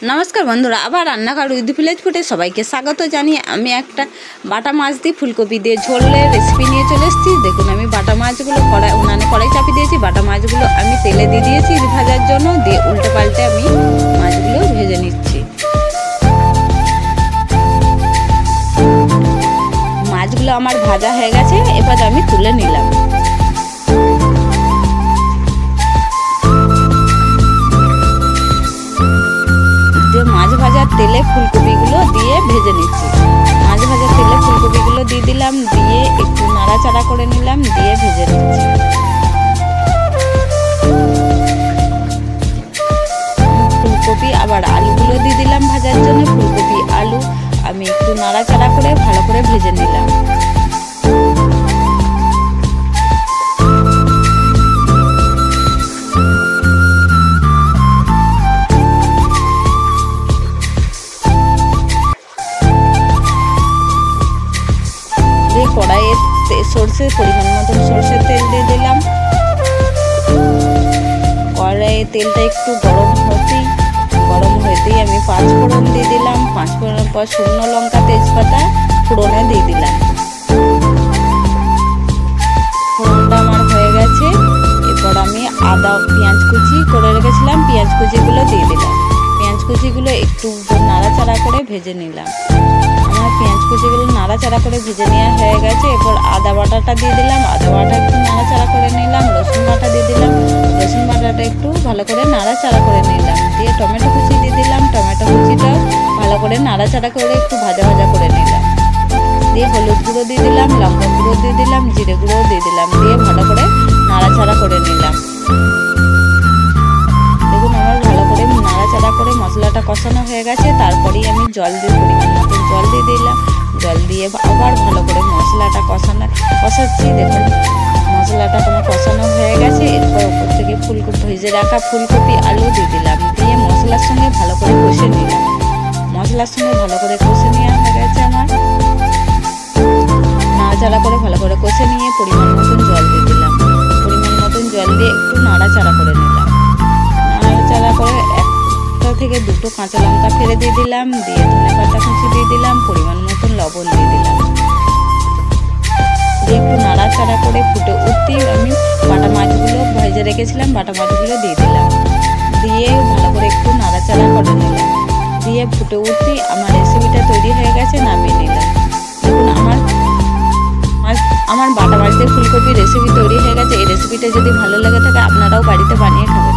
नमस्कार बंधुरा आबार रान्नाघर उइथ ভিলেজ ফুডে সবাইকে স্বাগত জানিয়ে আমি একটা বাটা মাছ দিয়ে ফুলকপি দিয়ে ঝোলের রেসিপি নিয়ে চলে এসেছি। দেখুন আমি বাটা মাছগুলো কড়াই চাপিয়ে দিয়েছি। বাটা মাছগুলো আমি তেলে দিয়ে দিয়েছি ভাজার জন্য, দিয়ে উল্টে পাল্টে আমি মাছগুলো ভেজে নিচ্ছি। মাছগুলো আমার ভাজা হয়ে গেছে, এবার আমি তুলে নিলাম। মাছ ভাজার তেলে ফুলকপিগুলো দিয়ে ভেজে নিচ্ছি। মাছ ভাজার তেলে ফুলকপিগুলো দিয়ে দিলাম, দিয়ে একটু নাড়াচাড়া করে নিলাম, দিয়ে ভেজে নিচ্ছি। ফুলকপি আবার আলুগুলো দিয়ে দিলাম ভাজার জন্য। ফুলকপি আলু আমি একটু নাড়াচাড়া করে ভালো করে ভেজে নিলাম। কড়াইয়ে সরষে পরিমাণ মতন সরষের তেল দিয়ে দিলাম। কড়াইয়ে তেলটা একটু গরম হতেই আমি পাঁচফোড়ন দিয়ে দিলাম। পাঁচফোড়নের পর শুকনো লঙ্কা তেজপাতা ফোড়নে দিয়ে দিলাম। ফোড়নটা আমার হয়ে গেছে, এরপর আমি আদা পেঁয়াজ কুচি করে রেখেছিলাম, পেঁয়াজ কুচিগুলো দিয়ে দিলাম। পেঁয়াজ কুচিগুলো একটু নাড়াচাড়া করে ভেজে নিলাম। আমার পেঁয়াজ কুচিগুলো নাড়াচাড়া করে ভেজে নেওয়া হয়ে গেছে। এরপর আদা বাটাটা দিয়ে দিলাম। আদা বাটা একটু নাড়াচাড়া করে নিলাম। রসুন বাটা দিয়ে দিলাম। রসুন বাটাটা একটু ভালো করে নাড়াচাড়া করে নিলাম। দিয়ে টমেটো কুচি দিয়ে দিলাম। টমেটো কুচিটাও ভালো করে নাড়াচাড়া করে একটু ভাজা ভাজা করে নিলাম। দিয়ে হলুদ গুঁড়ো দিয়ে দিলাম, লঙ্কা গুঁড়ো দিয়ে দিলাম, জিরে গুঁড়োও দিয়ে দিলাম। দিয়ে ভালো করে নাড়াচাড়া করে নিলাম। দেখুন আমার ভালো করে নাড়াচাড়া করে মশলাটা কষানো হয়ে গেছে। তারপরেই আমি জল দিয়ে পরিমাণ মতন জল দিয়ে দিলাম। জল দিয়ে আবার ভালো করে মশলাটা কষাচ্ছি। দেখুন মশলাটা আমার কষানো হয়ে গেছে। এরপর উপর থেকে ভেজে রাখা ফুলকপি আলু দিয়ে দিলাম। দিয়ে মশলার সঙ্গে ভালো করে কষে নিলাম। মশলার সঙ্গে ভালো করে কষে নেওয়া হয়ে গেছে আমার। নাড়াচাড়া করে ভালো করে কষে নিয়ে পরিমাণ মতন জল দিয়ে দিলাম। পরিমাণ মতন জল দিয়ে একটু নাড়াচাড়া করে নিলাম। নাড়াচাড়া করে একটা থেকে দুটো কাঁচা লঙ্কা ফেলে দিয়ে দিলাম। দিয়ে ধনেপাতা কুচি দিয়ে দিলাম। পরিমাণ মতন লবণ দিয়ে দিলাম। দিয়ে একটু নাড়াচাড়া করে ফুটে উঠতেই আমি বাটা মাছগুলো ভেজে রেখেছিলাম, বাটা মাছগুলো দিয়ে দিলাম। দিয়ে ভালো করে একটু নাড়াচাড়া করে নিলাম। দিয়ে ফুটে উঠতেই আমার রেসিপিটা তৈরি হয়ে গেছে, নামিয়ে নিলাম। দেখুন আমার বাটা মাছ দিয়ে ফুলকপির রেসিপি তৈরি হয়ে গেছে। এই রেসিপিটা যদি ভালো লাগে থাকে আপনারাও বাড়িতে বানিয়ে খাবেন।